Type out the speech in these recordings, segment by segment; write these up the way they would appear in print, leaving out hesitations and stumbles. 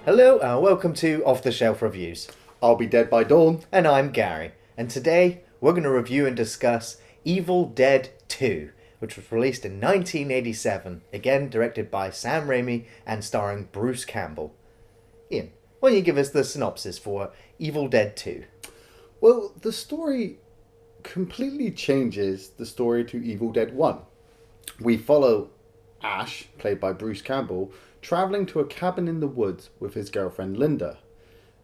Hello and welcome to Off the Shelf Reviews. I'll be dead by dawn. And I'm Gary. And today we're going to review and discuss Evil Dead 2, which was released in 1987, again directed by Sam Raimi and starring Bruce Campbell. Ian, why don't you give us the synopsis for Evil Dead 2? Well, the story completely changes the story to Evil Dead 1. We follow Ash, played by Bruce Campbell, travelling to a cabin in the woods with his girlfriend Linda.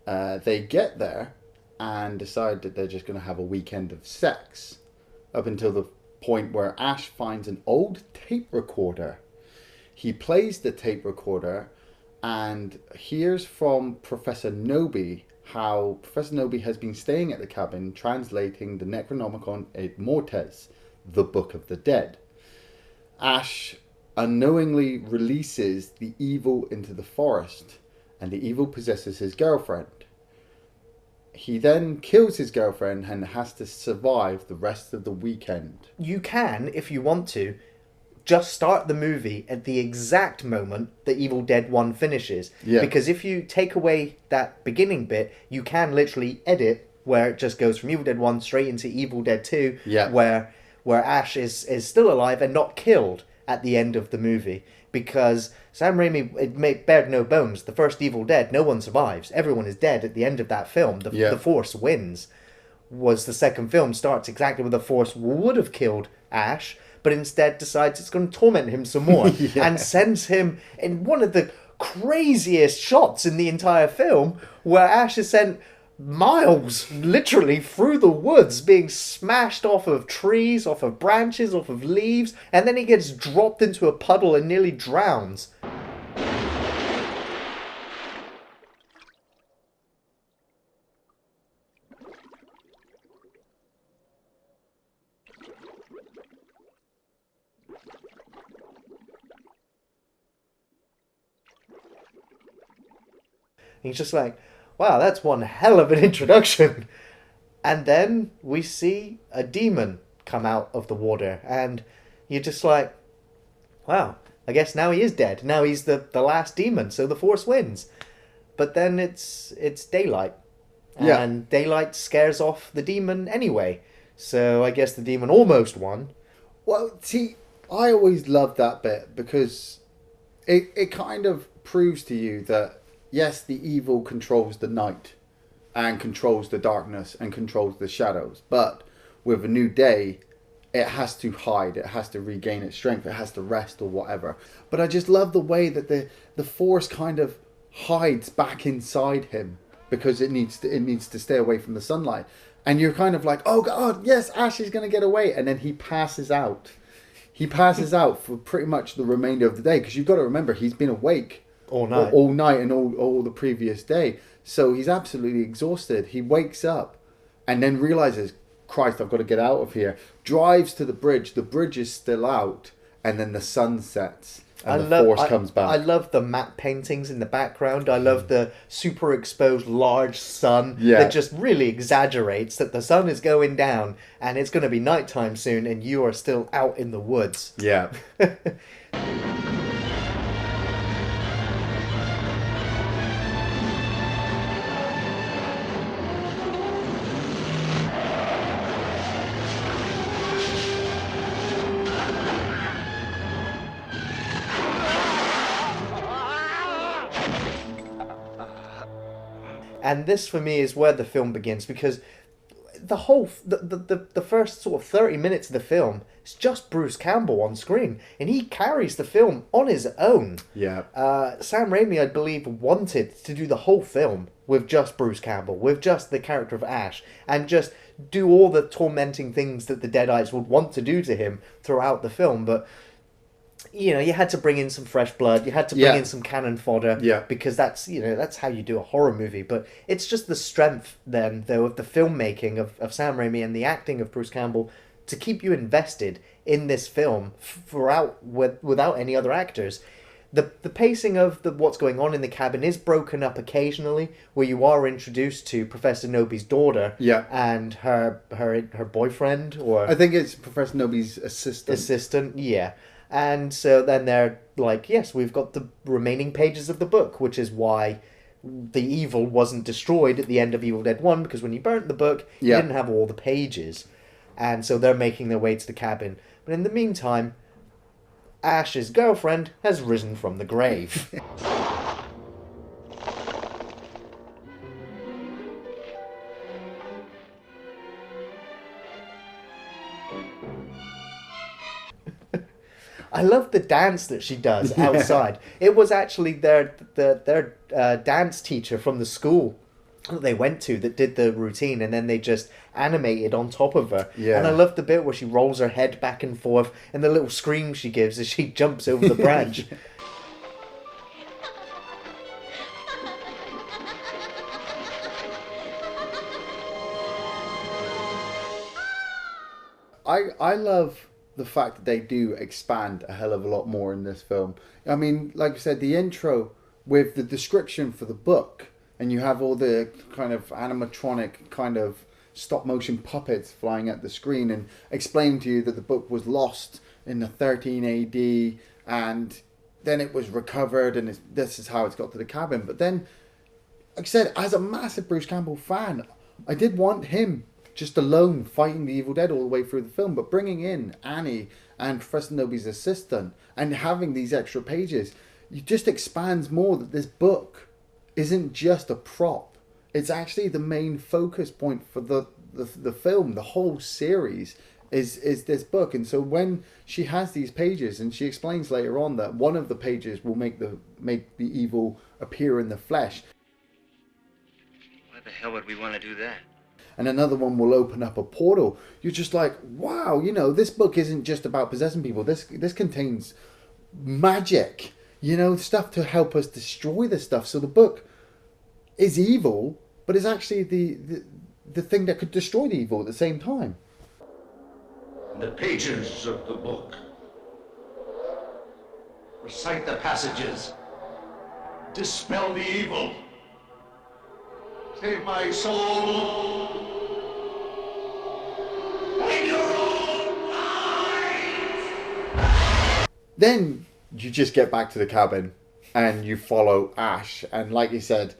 They get there and decide that they're just going to have a weekend of sex, up until the point where Ash finds an old tape recorder. He plays the tape recorder and hears from Professor Nobi how Professor Nobi has been staying at the cabin translating the Necronomicon et Mortes, the Book of the Dead. Ash unknowingly releases the evil into the forest, and the evil possesses his girlfriend. He then kills his girlfriend and has to survive the rest of the weekend. You can, if you want to, just start the movie at the exact moment that Evil Dead 1 finishes. Yeah. Because if you take away that beginning bit, you can literally edit where it just goes from Evil Dead 1 straight into Evil Dead 2, Yeah. where Ash is still alive and not killed at the end of the movie. Because Sam Raimi, it bared no bones. The first Evil Dead, no one survives. Everyone is dead at the end of that film. The Force wins. Was the second film starts exactly where the Force would have killed Ash, but instead decides it's going to torment him some more. Yeah. And sends him in one of the craziest shots in the entire film, where Ash is sent miles, literally, through the woods, being smashed off of trees, off of branches, off of leaves, and then he gets dropped into a puddle and nearly drowns. He's just like, wow, that's one hell of an introduction. And then we see a demon come out of the water, and you're just like, wow, I guess now he is dead. Now he's the last demon, so the Force wins. But then it's daylight. And daylight scares off the demon anyway. So I guess the demon almost won. Well, see, I always loved that bit because it kind of proves to you that yes, the evil controls the night and controls the darkness and controls the shadows. But with a new day, it has to hide. It has to regain its strength. It has to rest or whatever. But I just love the way that the Force kind of hides back inside him because it needs to stay away from the sunlight. And you're kind of like, oh God, yes, Ash is going to get away. And then he passes out. He passes out for pretty much the remainder of the day, because you've got to remember, he's been awake all night and all the previous day. So he's absolutely exhausted. He wakes up and then realizes, Christ, I've got to get out of here. Drives to the bridge. The bridge is still out. And then the sun sets and the Force comes back. I love the matte paintings in the background. I love the super exposed large sun that just really exaggerates that the sun is going down and it's going to be nighttime soon and you are still out in the woods. Yeah. And this, for me, is where the film begins, because the first sort of 30 minutes of the film is just Bruce Campbell on screen, and he carries the film on his own. Yeah. Sam Raimi, I believe, wanted to do the whole film with just Bruce Campbell, with just the character of Ash, and just do all the tormenting things that the Deadites would want to do to him throughout the film, but you know, you had to bring in some fresh blood. You had to bring in some cannon fodder. Yeah. Because that's how you do a horror movie. But it's just the strength then, though, of the filmmaking of Sam Raimi and the acting of Bruce Campbell to keep you invested in this film without any other actors. The pacing of what's going on in the cabin is broken up occasionally, where you are introduced to Professor Nobi's daughter and her boyfriend, or I think it's Professor Nobi's assistant. Yeah. And so then they're like, yes, we've got the remaining pages of the book, which is why the evil wasn't destroyed at the end of Evil Dead 1, because when you burnt the book, you Yeah. didn't have all the pages. And so they're making their way to the cabin. But in the meantime, Ash's girlfriend has risen from the grave. I love the dance that she does outside. It was actually their dance teacher from the school that they went to that did the routine, and then they just animated on top of her. Yeah. And I love the bit where she rolls her head back and forth and the little scream she gives as she jumps over the branch. I love the fact that they do expand a hell of a lot more in this film. I mean, like I said, the intro with the description for the book, and you have all the kind of animatronic kind of stop motion puppets flying at the screen and explain to you that the book was lost in the 13 AD and then it was recovered and this is how it's got to the cabin. But then, like I said, as a massive Bruce Campbell fan, I did want him just alone fighting the Evil Dead all the way through the film, but bringing in Annie and Professor Nobody's assistant and having these extra pages, it just expands more that this book isn't just a prop. It's actually the main focus point for the film. The whole series is this book. And so when she has these pages, and she explains later on that one of the pages will make the evil appear in the flesh. Why the hell would we want to do that? And another one will open up a portal. You're just like, wow, you know, this book isn't just about possessing people. This contains magic, you know, stuff to help us destroy this stuff. So the book is evil, but it's actually the thing that could destroy the evil at the same time. The pages of the book. Recite the passages. Dispel the evil. Save my soul. In your own eyes. Then you just get back to the cabin and you follow Ash. And like you said,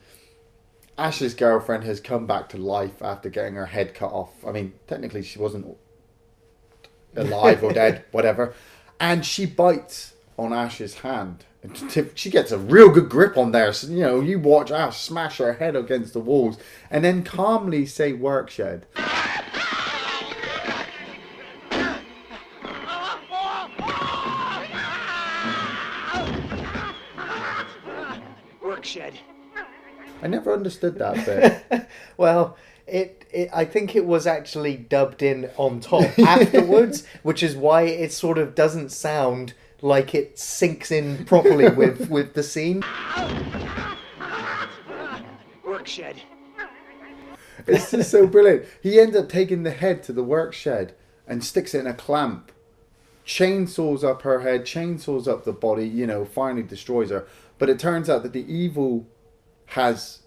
Ash's girlfriend has come back to life after getting her head cut off. I mean, technically she wasn't alive or dead, whatever. And she bites on Ash's hand. She gets a real good grip on there. So, you know, you watch Ash smash her head against the walls and then calmly say work shed. Work shed. I never understood that bit. Well, I think it was actually dubbed in on top afterwards, which is why it sort of doesn't sound like it sinks in properly with the scene. Work shed. It's just so brilliant. He ends up taking the head to the work shed and sticks it in a clamp, chainsaws up her head, chainsaws up the body, you know, finally destroys her. But it turns out that the evil has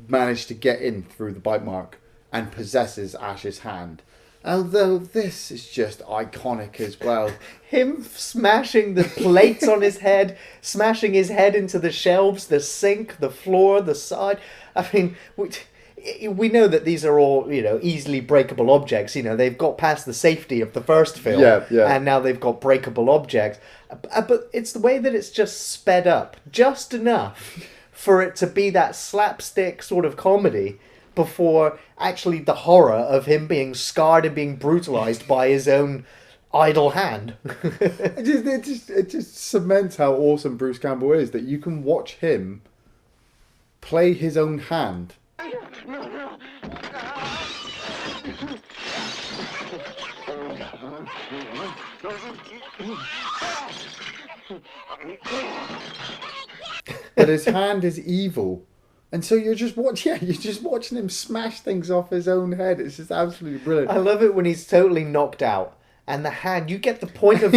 managed to get in through the bite mark and possesses Ash's hand. Although this is just iconic as well. Him smashing the plates on his head, smashing his head into the shelves, the sink, the floor, the side. I mean, we know that these are all, you know, easily breakable objects. You know, they've got past the safety of the first film. Yeah. And now they've got breakable objects. But it's the way that it's just sped up just enough for it to be that slapstick sort of comedy before actually the horror of him being scarred and being brutalized by his own idle hand. It just cements how awesome Bruce Campbell is, that you can watch him play his own hand. But his hand is evil. And so you're just watching him smash things off his own head. It's just absolutely brilliant. I love it when he's totally knocked out and the hand, you get the point of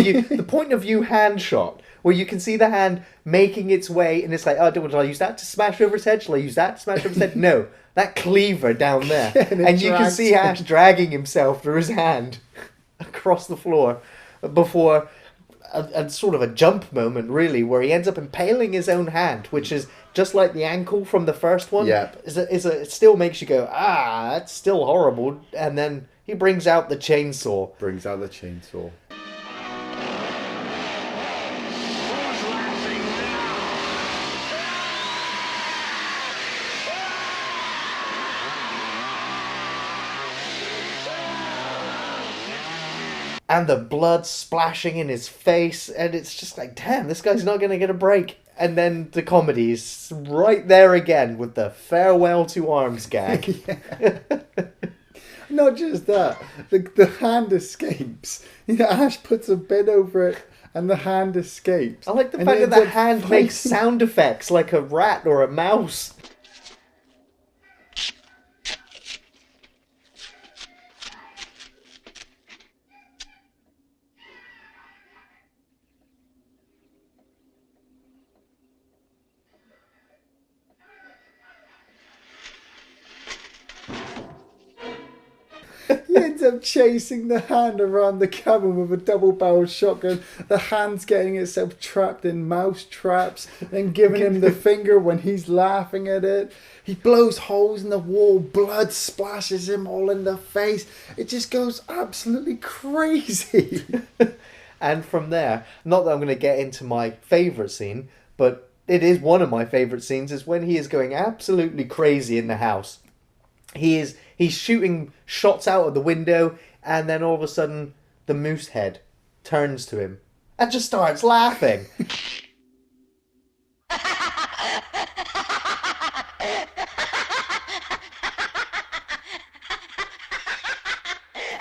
view hand shot where you can see the hand making its way, and it's like, oh, shall I use that to smash over his head? Shall I use that to smash over his head? No, that cleaver down there. And you can see Ash dragging himself through his hand across the floor before a sort of a jump moment, really, where he ends up impaling his own hand, which is just like the ankle from the first one. Yep. It still makes you go, that's still horrible. And then he brings out the chainsaw. Brings out the chainsaw. And the blood splashing in his face, and it's just like, damn, this guy's not going to get a break. And then the comedy's right there again with the farewell to arms gag. Not just that, the hand escapes. Ash puts a bin over it, and the hand escapes. I like the fact that the hand makes sound effects like a rat or a mouse. He ends up chasing the hand around the cabin with a double-barreled shotgun. The hand's getting itself trapped in mouse traps and giving him the finger when he's laughing at it. He blows holes in the wall. Blood splashes him all in the face. It just goes absolutely crazy. And from there, not that I'm going to get into my favourite scene, but it is one of my favourite scenes, is when he is going absolutely crazy in the house. He's shooting shots out of the window, and then all of a sudden the moose head turns to him and just starts laughing.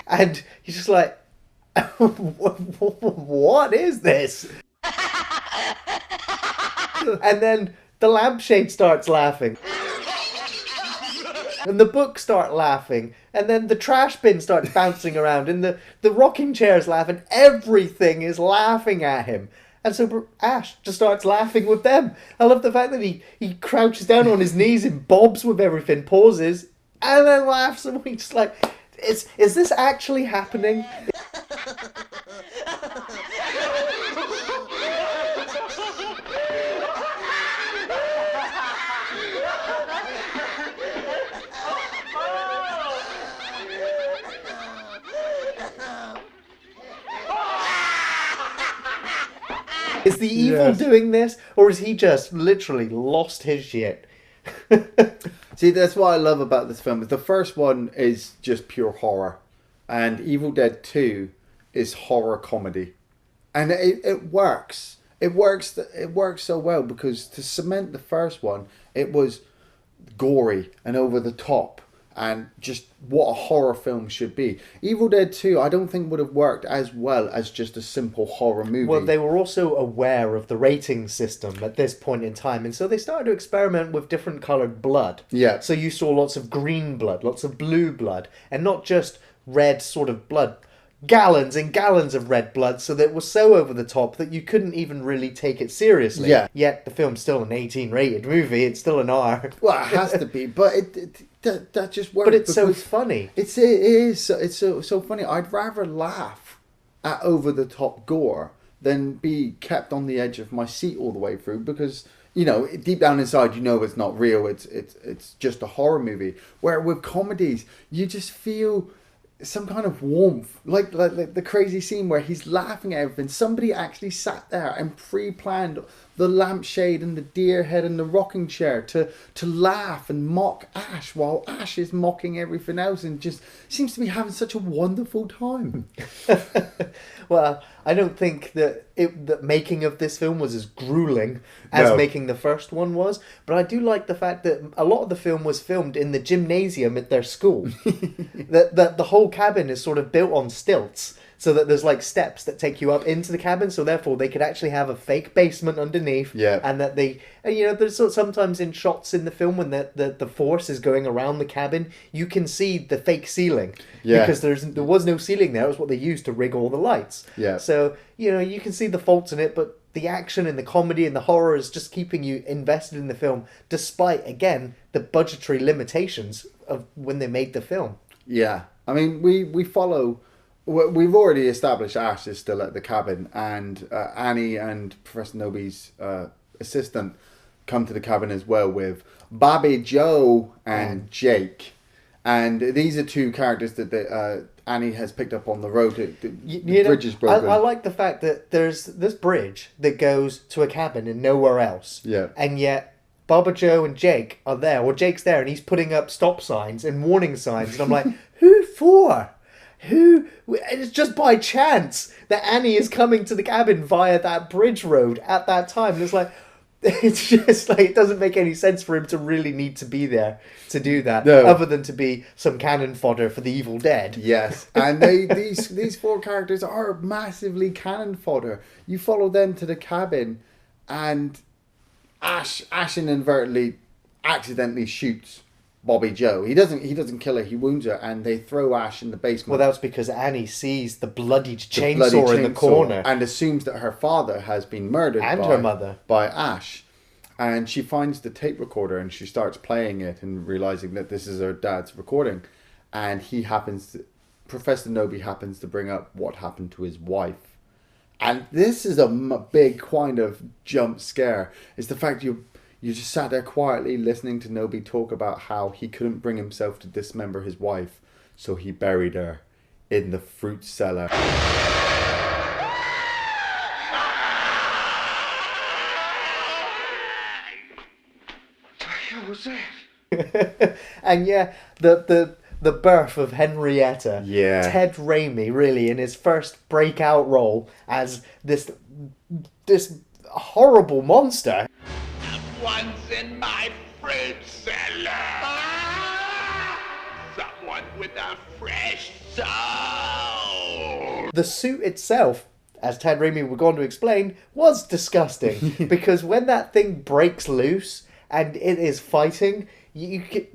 And he's just like, what is this? And then the lampshade starts laughing. And the books start laughing, and then the trash bin starts bouncing around, and the rocking chair's laughing. Everything is laughing at him. And so Ash just starts laughing with them. I love the fact that he crouches down on his knees and bobs with everything, pauses, and then laughs. And we're just like, is this actually happening? Is the evil doing this, or is he just literally lost his shit? See, that's what I love about this film. The first one is just pure horror, and Evil Dead 2 is horror comedy, and it works. It works so well, because to cement the first one, it was gory and over the top, and just what a horror film should be. Evil Dead 2, I don't think would have worked as well as just a simple horror movie. Well, they were also aware of the rating system at this point in time, and so they started to experiment with different coloured blood. Yeah. So you saw lots of green blood, lots of blue blood, and not just red sort of blood. Gallons and gallons of red blood, so that it was so over the top that you couldn't even really take it seriously. Yeah. Yet the film's still an 18 rated movie, it's still an R. Well, it has to be, but that just works. But it's so funny. It's so funny. I'd rather laugh at over the top gore than be kept on the edge of my seat all the way through, because deep down inside it's not real. It's just a horror movie. Where with comedies, you just feel some kind of warmth, like the crazy scene where he's laughing at everything. Somebody actually sat there and pre-planned the lampshade and the deer head and the rocking chair to laugh and mock Ash, while Ash is mocking everything else and just seems to be having such a wonderful time. Well, I don't think that the making of this film was as grueling as making the first one was, but I do like the fact that a lot of the film was filmed in the gymnasium at their school. that the whole cabin is sort of built on stilts, so that there's like steps that take you up into the cabin, so therefore they could actually have a fake basement underneath. Yeah. And that there's sometimes in shots in the film when the force is going around the cabin, you can see the fake ceiling. Yeah. Because there was no ceiling there. It was what they used to rig all the lights. Yeah. So, you can see the faults in it, but the action and the comedy and the horror is just keeping you invested in the film, despite, again, the budgetary limitations of when they made the film. Yeah. I mean, we follow we've already established Ash is still at the cabin, and Annie and Professor Noby's assistant come to the cabin as well with Bobby Joe and Jake. And these are two characters that Annie has picked up on the road. The bridge is broken. I like the fact that there's this bridge that goes to a cabin and nowhere else. Yeah. And yet Baba Joe and Jake are there. Well, Jake's there and he's putting up stop signs and warning signs. And I'm like, who for? Who? It's just by chance that Annie is coming to the cabin via that bridge road at that time. And it's like, it's just like, it doesn't make any sense for him to really need to be there to do that, other than to be some cannon fodder for the Evil Dead. Yes, and these four characters are massively cannon fodder. You follow them to the cabin, and Ash inadvertently, accidentally shoots Bobby Joe. He doesn't kill her. He wounds her, and they throw Ash in the basement. Well, that's because Annie sees the bloodied chainsaw in the corner and assumes that her father has been murdered and her mother by Ash. And she finds the tape recorder and she starts playing it and realizing that this is her dad's recording. And Professor Noby happens to bring up what happened to his wife. And this is a big kind of jump scare. It's the fact you just sat there quietly listening to Noby talk about how he couldn't bring himself to dismember his wife, so he buried her in the fruit cellar. What was that? And yeah, the birth of Henrietta. Yeah. Ted Raimi, really, in his first breakout role as this horrible monster. Someone's in my fruit cellar. Someone with a fresh soul. The suit itself, as Ted Raimi would go on to explain, was disgusting. Because when that thing breaks loose and it is fighting, you get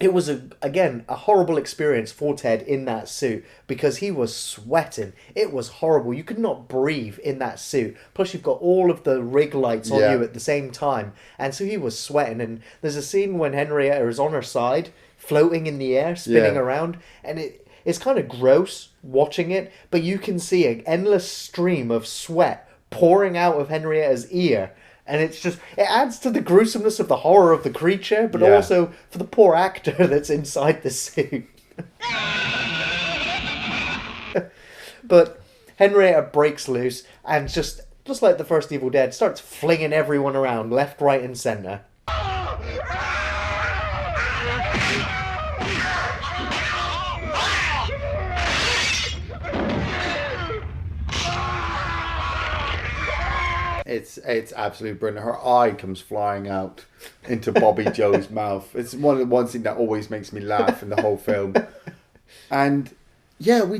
it was again a horrible experience for Ted in that suit because he was sweating. It was horrible. You could not breathe in that suit. Plus you've got all of the rig lights on you at the same time. And so he was sweating. And there's a scene when Henrietta is on her side, floating in the air, spinning around, and it's kind of gross watching it, but you can see an endless stream of sweat pouring out of Henrietta's ear. And it adds to the gruesomeness of the horror of the creature, but also for the poor actor that's inside the suit. But Henrietta breaks loose and just like the first Evil Dead, starts flinging everyone around, left, right, and centre. It's absolutely brilliant. Her eye comes flying out into Bobby Joe's mouth. It's one thing that always makes me laugh in the whole film. And yeah,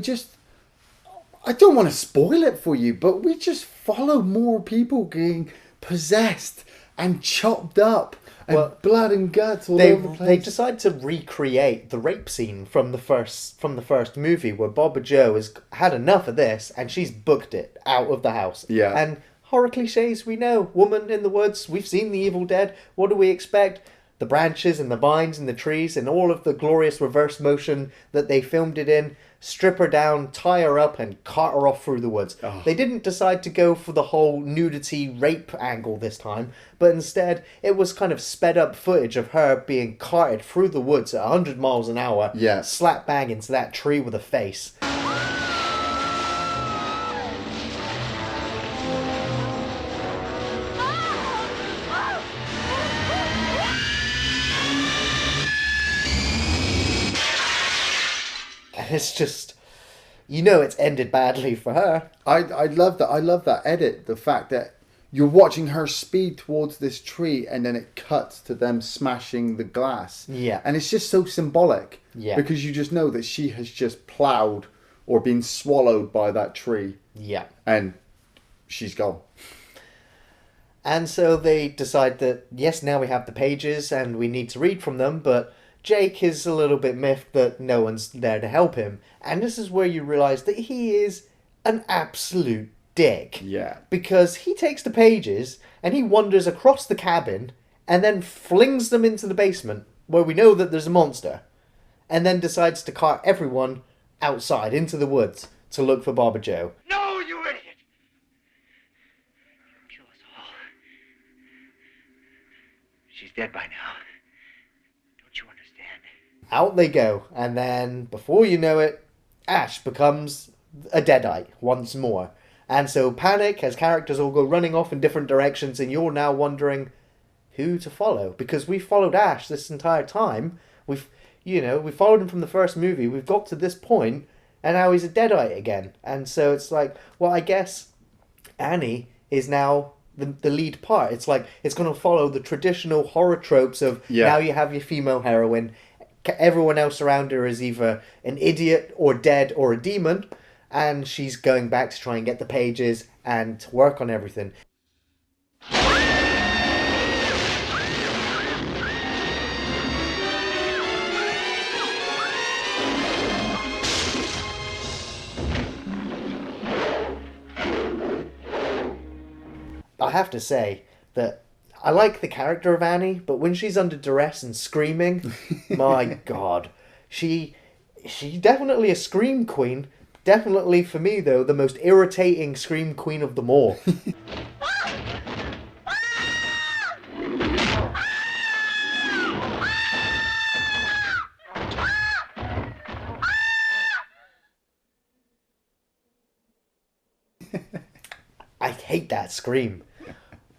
I don't want to spoil it for you, but we just follow more people getting possessed and chopped up and blood and guts all over the place. They decide to recreate the rape scene from the first movie where Bobby Joe has had enough of this and she's booked it out of the house. Yeah. And horror cliches, we know. Woman in the woods, we've seen the Evil Dead. What do we expect? The branches and the vines and the trees and all of the glorious reverse motion that they filmed it in. Strip her down, tie her up, and cart her off through the woods. Oh. They didn't decide to go for the whole nudity rape angle this time, but instead it was kind of sped up footage of her being carted through the woods at 100 miles an hour, slap bang into that tree with a face. It's just, it's ended badly for her. I love that. I love that edit. The fact that you're watching her speed towards this tree and then it cuts to them smashing the glass. Yeah. And it's just so symbolic. Yeah. Because you just know that she has just ploughed or been swallowed by that tree. Yeah. And she's gone. And so they decide that, yes, now we have the pages and we need to read from them, but Jake is a little bit miffed that no one's there to help him. And this is where you realise that he is an absolute dick. Yeah. Because he takes the pages and he wanders across the cabin and then flings them into the basement where we know that there's a monster. And then decides to cart everyone outside into the woods to look for Barbara Joe. No, you idiot! Kill us all. She's dead by now. Don't you understand? Out they go, and then, before you know it, Ash becomes a Deadite once more. And so panic as characters all go running off in different directions, and you're now wondering who to follow. Because we followed Ash this entire time. We followed him from the first movie. We've got to this point, and now he's a Deadite again. And so it's like, well, I guess Annie is now the lead part. It's like, it's going to follow the traditional horror tropes of now you have your female heroine. Everyone else around her is either an idiot or dead or a demon. And she's going back to try and get the pages and to work on everything. I have to say that I like the character of Annie, but when she's under duress and screaming, my God, she definitely a scream queen. Definitely, for me, though, the most irritating scream queen of them all. I hate that scream.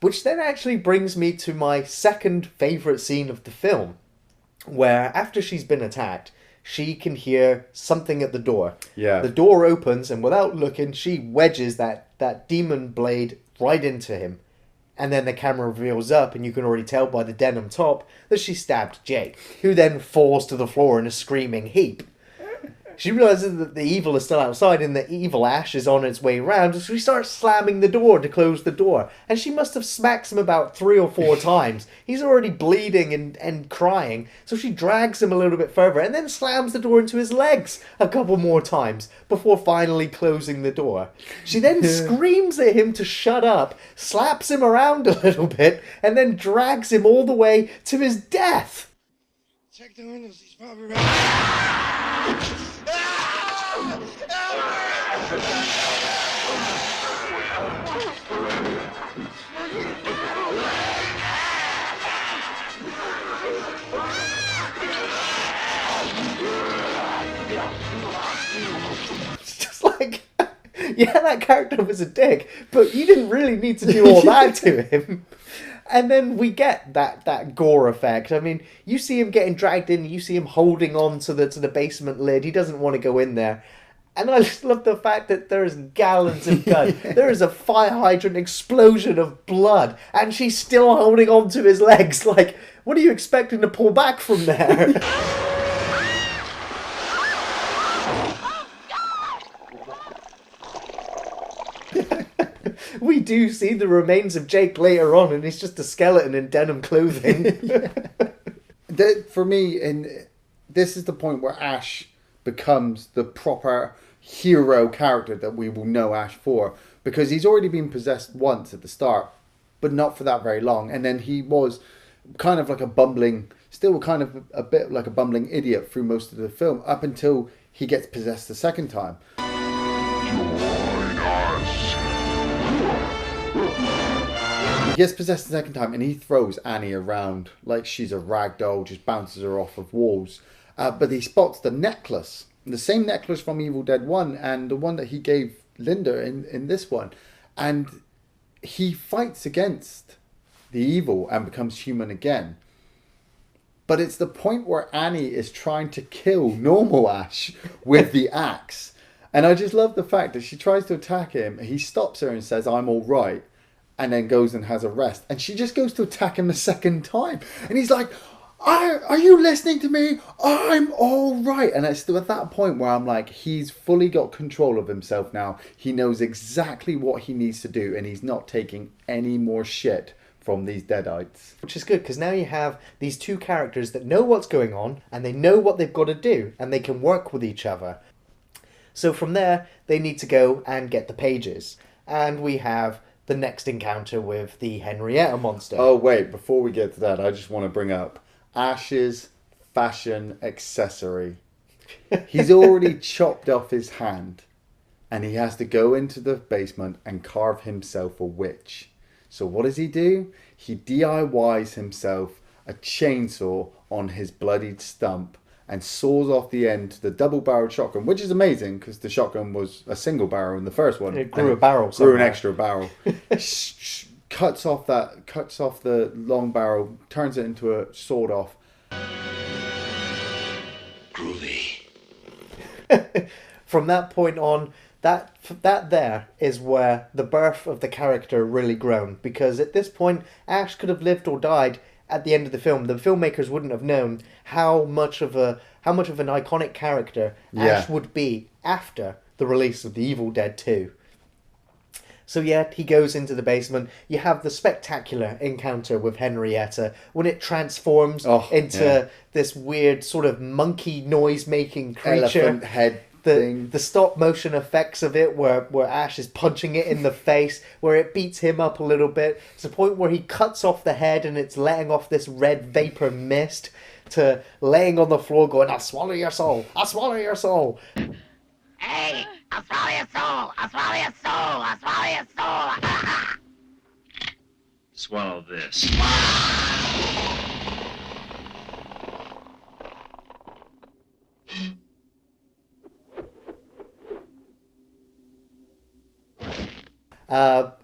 Which then actually brings me to my second favourite scene of the film, where after she's been attacked, she can hear something at the door. Yeah. The door opens, and without looking, she wedges that demon blade right into him. And then the camera reveals up, and you can already tell by the denim top that she stabbed Jake, who then falls to the floor in a screaming heap. She realises that the evil is still outside, and the evil Ash is on its way round, so she starts slamming the door to close the door. And she must have smacked him about 3 or 4 times. He's already bleeding and crying, so she drags him a little bit further, and then slams the door into his legs a couple more times, before finally closing the door. She then screams at him to shut up, slaps him around a little bit, and then drags him all the way to his death. Check the windows, he's probably right. It's just like, yeah, that character was a dick, but you didn't really need to do all that to him. And then we get that gore effect. I mean, you see him getting dragged in, you see him holding on to the basement lid. He doesn't want to go in there. And I just love the fact that there's gallons of blood. There is a fire hydrant explosion of blood, and she's still holding on to his legs. Like, what are you expecting to pull back from there? We do see the remains of Jake later on, and he's just a skeleton in denim clothing. For me, this is the point where Ash becomes the proper hero character that we will know Ash for, because he's already been possessed once at the start, but not for that very long. And then he was kind of like a bumbling idiot through most of the film, up until he gets possessed the second time. He gets possessed the second time, and he throws Annie around like she's a rag doll, just bounces her off of walls. But he spots the necklace, the same necklace from Evil Dead 1, and the one that he gave Linda in this one. And he fights against the evil and becomes human again. But it's the point where Annie is trying to kill normal Ash with the axe. And I just love the fact that she tries to attack him. He stops her and says, "I'm all right." And then goes and has a rest. And she just goes to attack him the second time. And he's like, are you listening to me? I'm all right. And it's at that point where I'm like, he's fully got control of himself now. He knows exactly what he needs to do. And he's not taking any more shit from these Deadites. Which is good, because now you have these two characters that know what's going on, and they know what they've got to do, and they can work with each other. So from there, they need to go and get the pages. And we have the next encounter with the Henrietta monster. Oh, wait, before we get to that, I just want to bring up Ash's fashion accessory. He's already chopped off his hand, and he has to go into the basement and carve himself a witch. So what does he do? He DIYs himself a chainsaw on his bloodied stump and saws off the end to the double-barreled shotgun, which is amazing because the shotgun was a single barrel in the first one. It grew a barrel. Grew an extra barrel. Cuts off the long barrel, turns it into a sword off. Groovy. From that point on, that there is where the birth of the character really grown, because at this point Ash could have lived or died at the end of the film. The filmmakers wouldn't have known how much of an iconic character Ash would be after the release of The Evil Dead 2. So yeah, he goes into the basement. You have the spectacular encounter with Henrietta when it transforms into this weird sort of monkey noise-making creature. Elephant head thing. The stop motion effects of it where Ash is punching it in the face, where it beats him up a little bit. It's the point where he cuts off the head and it's letting off this red vapor mist, to laying on the floor going, "I'll swallow your soul, I'll swallow your soul." Hey, I'll swallow your soul, I'll swallow your soul, I'll swallow your soul. Swallow this.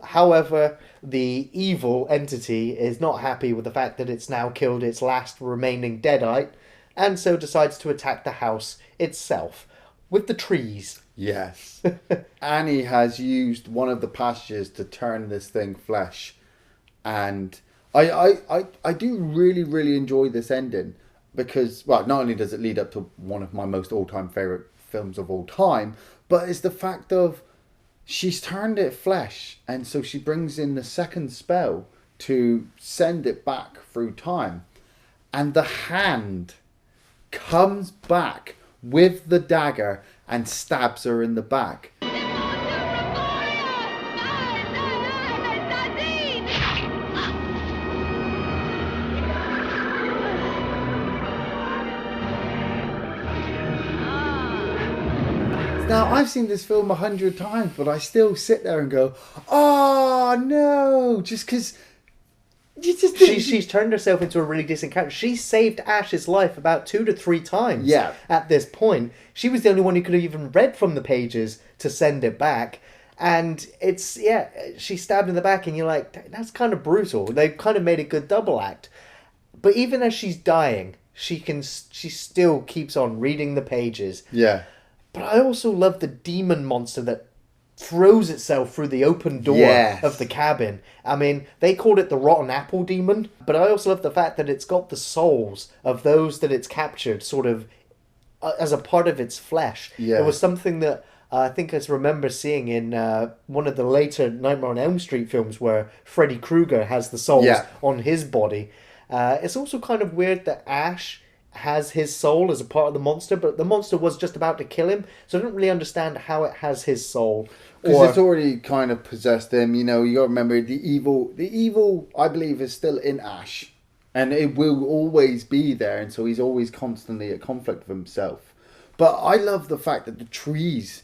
However, the evil entity is not happy with the fact that it's now killed its last remaining deadite, and so decides to attack the house itself with the trees. Yes. Annie has used one of the passages to turn this thing flesh. And I do really, really enjoy this ending because, well, not only does it lead up to one of my most all-time favourite films of all time, but it's the fact of she's turned it flesh, and so she brings in the second spell to send it back through time. And the hand comes back with the dagger and stabs her in the back. Now, I've seen this film 100 times, but I still sit there and go, "Oh no!" Just because you just she's turned herself into a really decent character. She saved Ash's life about 2 to 3 times. Yeah. At this point, she was the only one who could have even read from the pages to send it back. And it's she stabbed in the back, and you're like, that's kind of brutal. They kind of made a good double act. But even as she's dying, she still keeps on reading the pages. Yeah. But I also love the demon monster that throws itself through the open door of the cabin. I mean, they called it the Rotten Apple Demon, but I also love the fact that it's got the souls of those that it's captured sort of as a part of its flesh. Yeah. It was something that I think I remember seeing in one of the later Nightmare on Elm Street films where Freddy Krueger has the souls on his body. It's also kind of weird that Ash has his soul as a part of the monster, but the monster was just about to kill him, so I don't really understand how it has his soul. Because it's already kind of possessed him, you know. You got to remember the evil I believe is still in Ash, and it will always be there, and so he's always constantly at conflict with himself. But I love the fact that the trees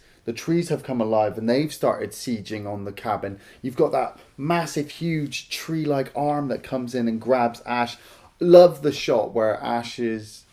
have come alive and they've started sieging on the cabin. You've got that massive huge tree-like arm that comes in and grabs Ash. Love the shot where Ash is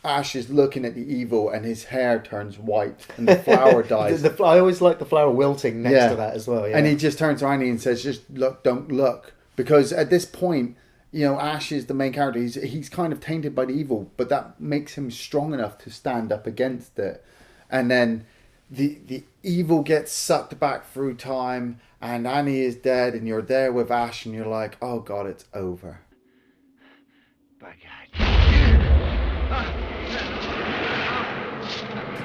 looking at the evil and his hair turns white and the flower dies. I always like the flower wilting next to that as well. Yeah. And he just turns to Annie and says, "Just look, don't look." Because at this point, you know, Ash is the main character. He's kind of tainted by the evil, but that makes him strong enough to stand up against it. And then the evil gets sucked back through time and Annie is dead and you're there with Ash and you're like, "Oh God, it's over." By God.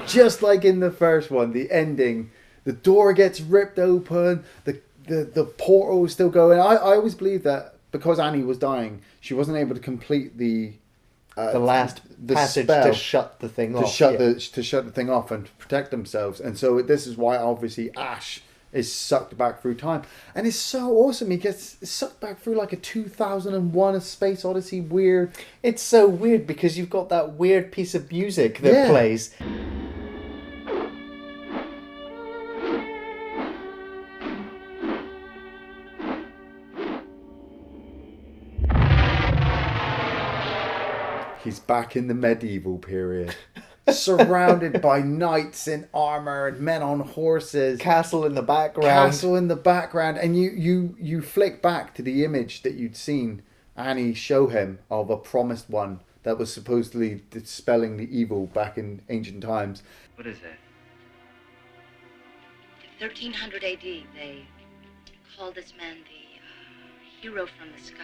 Just like in the first one, the ending, the door gets ripped open, the portal is still going. I always believe that because Annie was dying, she wasn't able to complete the last passage spell to shut the thing off. To shut the thing off and to protect themselves. And so this is why obviously Ash is sucked back through time. And it's so awesome. He gets sucked back through like a 2001 A Space Odyssey weird. It's so weird because you've got that weird piece of music that plays. He's back in the medieval period. Surrounded by knights in armor and men on horses. Castle in the background. Castle in the background. And you flick back to the image that you'd seen Annie show him of a promised one that was supposedly dispelling the evil back in ancient times. What is that? 1300 AD, they called this man the hero from the sky.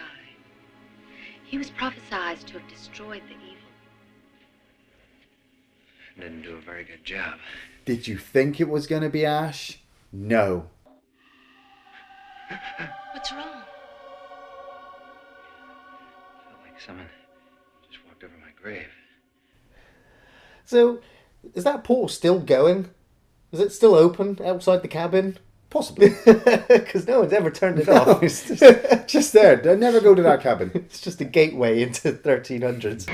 He was prophesied to have destroyed the evil. Didn't do a very good job. Did you think it was going to be Ash? No. What's wrong? Felt like someone just walked over my grave. So, is that portal still going? Is it still open outside the cabin? Possibly. Because no one's ever turned it off. It's just there. Don't never go to that cabin. It's just a gateway into 1300s.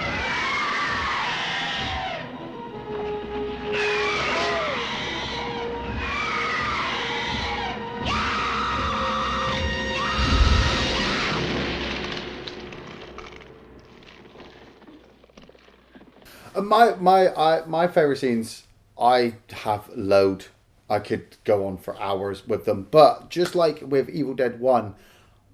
My favourite scenes, I have load. I could go on for hours with them. But just like with Evil Dead 1,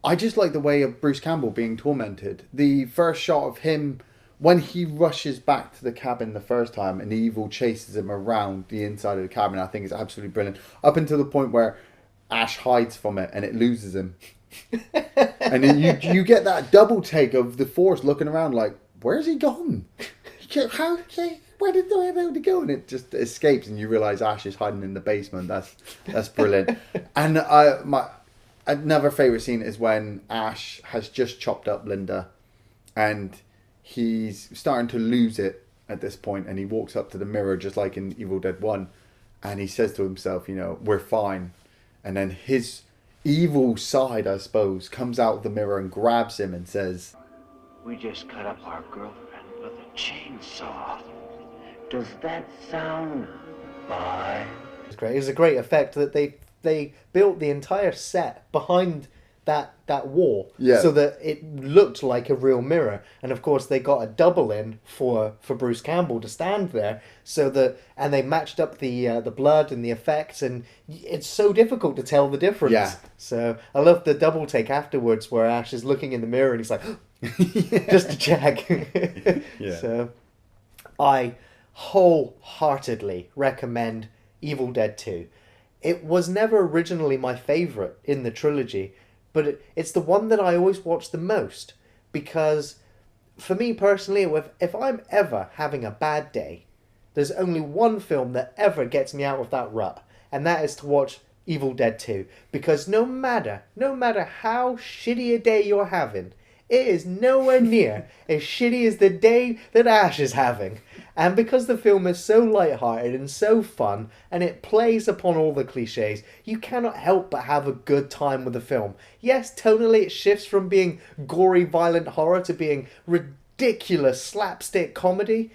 I just like the way of Bruce Campbell being tormented. The first shot of him, when he rushes back to the cabin the first time and the evil chases him around the inside of the cabin, I think is absolutely brilliant. Up until the point where Ash hides from it and it loses him. And then you get that double take of the Force looking around like, where's he gone? Where did they go? And it just escapes, and you realise Ash is hiding in the basement. That's brilliant. And another favourite scene is when Ash has just chopped up Linda, and he's starting to lose it at this point, and he walks up to the mirror just like in Evil Dead 1, and he says to himself, we're fine. And then his evil side, I suppose, comes out of the mirror and grabs him and says, We just cut up our girlfriend with a chainsaw. Does that sound fine? It's great. It was a great effect that they built the entire set behind that wall, so that it looked like a real mirror. And of course, they got a double in for Bruce Campbell to stand there, and they matched up the blood and the effects, and it's so difficult to tell the difference. Yeah. So I love the double take afterwards where Ash is looking in the mirror and he's like, just to check. Yeah. So I wholeheartedly recommend Evil Dead 2. It was never originally my favourite in the trilogy, but it's the one that I always watch the most, because for me personally, if I'm ever having a bad day, there's only one film that ever gets me out of that rut, and that is to watch Evil Dead 2. Because no matter how shitty a day you're having, it is nowhere near as shitty as the day that Ash is having. And because the film is so lighthearted and so fun, and it plays upon all the cliches, you cannot help but have a good time with the film. Yes, tonally it shifts from being gory, violent horror to being ridiculous slapstick comedy,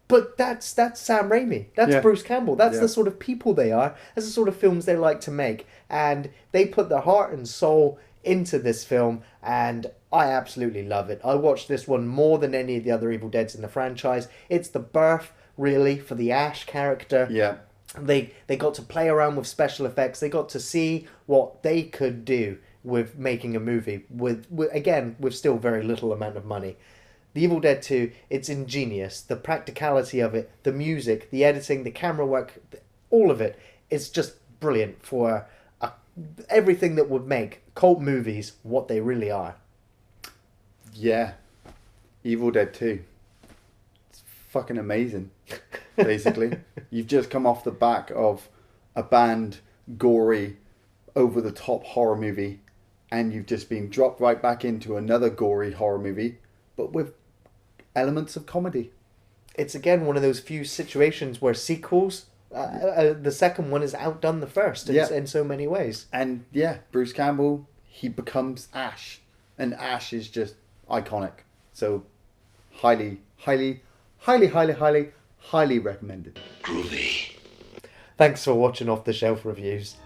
but that's Sam Raimi. That's Bruce Campbell. That's the sort of people they are. That's the sort of films they like to make. And they put their heart and soul into this film, and I absolutely love it. I watched this one more than any of the other Evil Deads in the franchise. It's the birth, really, for the Ash character. Yeah. They got to play around with special effects. They got to see what they could do with making a movie with still very little amount of money. The Evil Dead 2, it's ingenious. The practicality of it, the music, the editing, the camera work, all of it is just brilliant for everything that would make cult movies what they really are. Yeah. Evil Dead 2. It's fucking amazing, basically. You've just come off the back of a banned, gory, over-the-top horror movie, and you've just been dropped right back into another gory horror movie, but with elements of comedy. It's again one of those few situations where sequels, the second one has outdone the first in so many ways. And Bruce Campbell, he becomes Ash, and Ash is just iconic. So highly recommended. Groovy. Thanks for watching Off the Shelf Reviews.